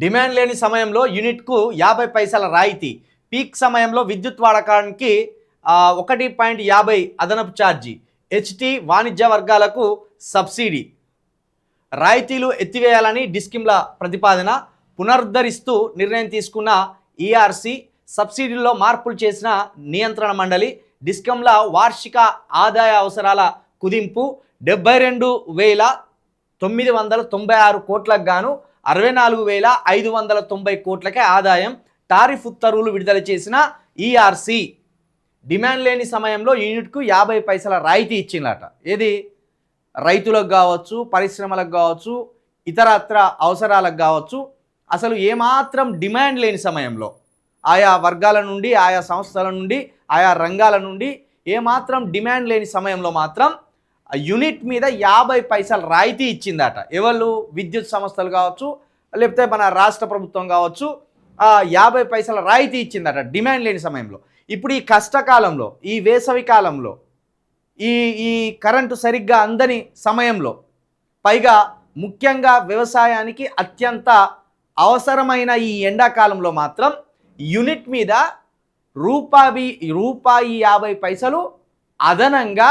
Demand లేని సమయంలో యూనిట్కు 50 పైసల రాయితీ, పీక్ సమయంలో విద్యుత్ వాడకానికి 1.50 అదనపు ఛార్జీ, హెచ్టీ వాణిజ్య వర్గాలకు సబ్సిడీ, రాయితీలు ఎత్తివేయాలని డిస్కిమ్ల ప్రతిపాదన, పునరుద్ధరిస్తూ నిర్ణయం తీసుకున్న ఈఆర్సీ, సబ్సిడీల్లో మార్పులు చేసిన నియంత్రణ మండలి, డిస్కంల వార్షిక ఆదాయ అవసరాల కుదింపు, 72,996 కోట్లకు గాను 64,590 కోట్లకే ఆదాయం, టారిఫ్ ఉత్తర్వులు విడుదల చేసిన ఈఆర్సీ. డిమాండ్ లేని సమయంలో యూనిట్కు 50 పైసల రాయితీ ఇచ్చిందట. ఏది రైతులకు కావచ్చు, పరిశ్రమలకు కావచ్చు, ఇతరత్ర అవసరాలకు కావచ్చు. అసలు ఏమాత్రం డిమాండ్ లేని సమయంలో ఆయా వర్గాల నుండి, ఆయా సంస్థల నుండి, ఆయా రంగాల నుండి ఏమాత్రం డిమాండ్ లేని సమయంలో మాత్రం యూనిట్ మీద 50 పైసలు రాయితీ ఇచ్చిందట. ఎవరు? విద్యుత్ సంస్థలు కావచ్చు, లేకపోతే మన రాష్ట్ర ప్రభుత్వం కావచ్చు. 50 పైసల రాయితీ ఇచ్చిందట డిమాండ్ లేని సమయంలో. ఇప్పుడు ఈ కష్టకాలంలో, ఈ వేసవి కాలంలో, ఈ కరెంటు సరిగ్గా అందని సమయంలో, పైగా ముఖ్యంగా వ్యవసాయానికి అత్యంత అవసరమైన ఈ ఎండాకాలంలో మాత్రం యూనిట్ మీద రూపాయి 50 పైసలు అదనంగా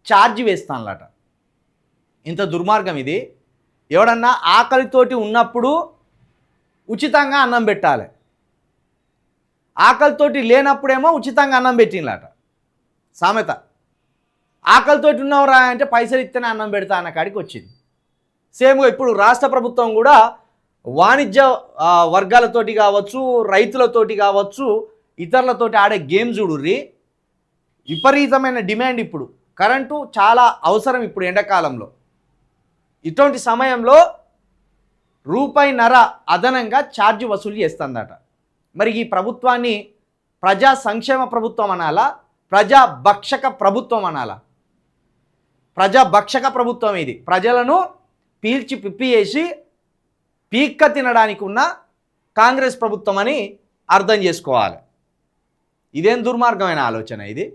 ఛార్జ్ వేస్తానులట. ఇంత దుర్మార్గం ఇది. ఎవడన్నా ఆకలితోటి ఉన్నప్పుడు ఉచితంగా అన్నం పెట్టాలి, ఆకలితోటి లేనప్పుడేమో ఉచితంగా అన్నం పెట్టినలాట సామెత. ఆకలితోటి ఉన్నవరా అంటే పైసలు ఇస్తేనే అన్నం పెడతా అన్న కాడికి వచ్చింది. సేమ్గా ఇప్పుడు రాష్ట్ర ప్రభుత్వం కూడా వాణిజ్య వర్గాలతోటి కావచ్చు, రైతులతోటి కావచ్చు, ఇతరులతోటి ఆడే గేమ్ చూడుర్రి. విపరీతమైన డిమాండ్. ఇప్పుడు కరెంటు చాలా అవసరం ఇప్పుడు ఎండాకాలంలో. ఇటువంటి సమయంలో ₹1.50 అదనంగా ఛార్జ్ వసూలు చేస్తుందట. మరి ఈ ప్రభుత్వాన్ని ప్రజా సంక్షేమ ప్రభుత్వం అనాలా, ప్రజాభక్షక ప్రభుత్వం అనాలా? ప్రజాభక్షక ప్రభుత్వం ఇది. ప్రజలను పీల్చి పిప్పి చేసి పీక్క తినడానికి ఉన్న కాంగ్రెస్ ప్రభుత్వం అని అర్థం చేసుకోవాలి. ఇదేం దుర్మార్గమైన ఆలోచన ఇది.